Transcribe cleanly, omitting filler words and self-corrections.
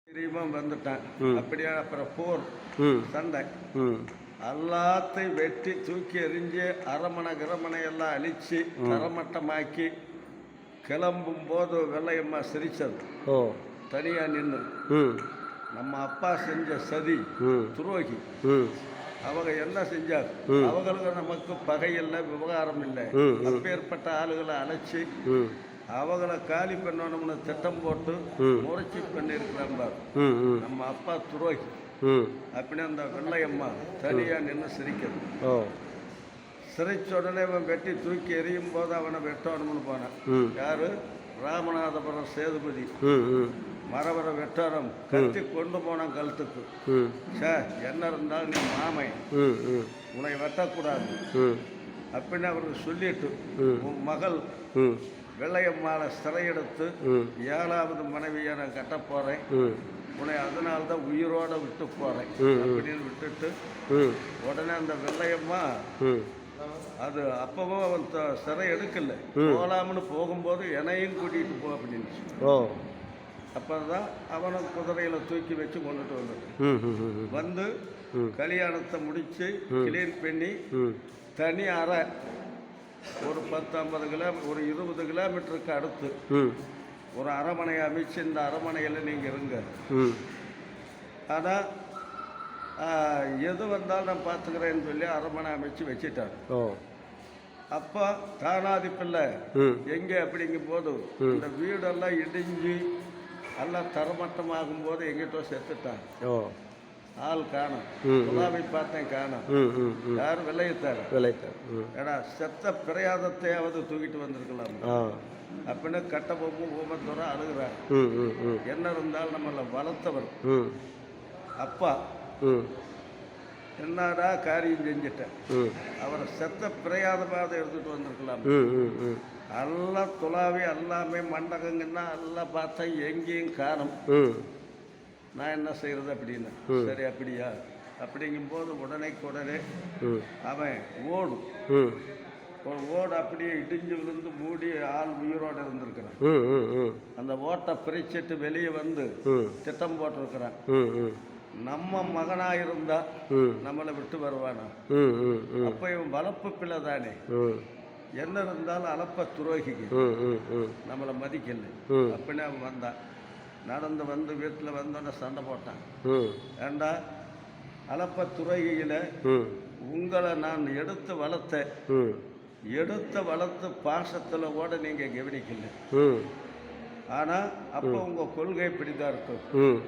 தெரியுமா வந்துட்டான். அப்படியே அப்புறம் போர் சண்டை ம் எல்லாத்தையும் வெட்டி தூக்கி எறிஞ்சு அரமனை கிரமனை எல்லாம் அழிச்சு தரமட்டமாக்கி கிளம்பும் போது வெள்ளையம்மா சிரிச்சது. ஓ தனியா நின்று ம் நம்ம அப்பா செஞ்ச சதி துரோகி. ம் அவங்க என்ன செஞ்சார்? அவங்களுக்கு நமக்கு பகை இல்லை, விவகாரம் இல்லை. அப்பேற்பட்ட ஆளுகளை அழைச்சி அவங்கள காலி பண்ணணும்னு திட்டம் போட்டு முறைச்சி பண்ணியிருக்கிறான் பார். நம்ம அப்பா துரோகி அப்படின்னு அந்த வெள்ளையம்மா தனியா நின்று சிரிக்கிறது. சிரிச்ச உடனே அவன் வெட்டி தூக்கி எறியும் போது அவனை வெட்டணும்னு போனான். யாரு? ராமநாதபுரம் சேதுபதி மரவரை வெட்டாரம் கத்தி கொண்டு போனான் கழுத்துக்கு. சார் என்ன இருந்தாலும் நீ மாமை, உன்னை வெட்டக்கூடாது அப்படின்னு அவருக்கு சொல்லிட்டு உன் மகள் வெள்ளையம்மாவை சிறையெடுத்து 7வது மனைவியை நான் கட்ட போறேன், உன்னை அதனால்தான் உயிரோட விட்டு போறேன் அப்படின்னு விட்டுட்டு உடனே அந்த வெள்ளையம்மா அது அப்பவும் அவன் சிறை எடுக்கல. போகலாம்னு போகும்போது என்னையும் கூட்டிகிட்டு போ அப்படின்னு அப்பதான் அவனை குதிரையில தூக்கி வச்சு கொண்டுட்டு வந்து கல்யாணத்தை முடிச்சு கிளீன் பண்ணி தனி அறை ஒரு 10-50 ஒரு 20 கிலோமீட்டருக்கு அடுத்து ஒரு அரமனையை அமைச்சு இந்த அரமனையில் நீங்கள் இருங்க, ஆனால் எது வந்தாலும் நான் பார்த்துக்கிறேன்னு சொல்லி அரமனை அமைச்சு வச்சுட்டார். அப்போ தானாதி பிள்ளை எங்கே அப்படிங்கும் போது இந்த வீடெல்லாம் இடிஞ்சு எல்லாம் தரமட்டமாகும் போது எங்கிட்ட செத்துட்டான். ஆள் காணும், குலாவை பார்த்தேன் காணும். யாரும் விளையத்தார் ஏன்னா செத்த பிரயாதத்தையாவது தூக்கிட்டு வந்திருக்கலாம் அப்படின்னு கட்ட பொம்பும் ஊமத்தோரம் அழுகிறார். என்ன இருந்தாலும் நம்மளை வளர்த்தவர் அப்பா என்னடா காரியம் செஞ்சிட்டேன், அவரை செத்த பிரயாதமாக எடுத்துட்டு வந்திருக்கலாம். எல்லாம் துளாவி எல்லாமே மண்டகங்கன்னா எல்லாம் பார்த்தா எங்கேயும் காணும். நான் என்ன செய்யறது அப்படின்னு. சரி அப்படியா அப்படிங்கும்போது உடனே அவன் ஓடும் ஒரு ஓடு அப்படியே இடிஞ்சு விழுந்து மூடி ஆள் உயிரோடு இருந்திருக்கிறான். அந்த ஓட்டை பிரிச்சுட்டு வெளியே வந்து திட்டம் போட்டிருக்கிறான். நம்ம மகனா இருந்தா நம்மளை விட்டு வருவானா? அப்ப இவன் வளர்ப்பு பிள்ளை தானே, என்ன இருந்தாலும் அளப்ப துரோகிக்கு நம்மளை மதிக்கல அப்படின்னு அவன் வந்தான். நடந்து வந்து வீட்டில் வந்தோடனே சண்டை போட்டான். ஏண்டா அளப்ப துறையில உங்களை நான் எடுத்து வளர்த்து பாசத்துல கூட நீங்க கவனிக்கல. ஆனா அப்ப உங்க கொள்கை இப்படிதான் இருக்கும்.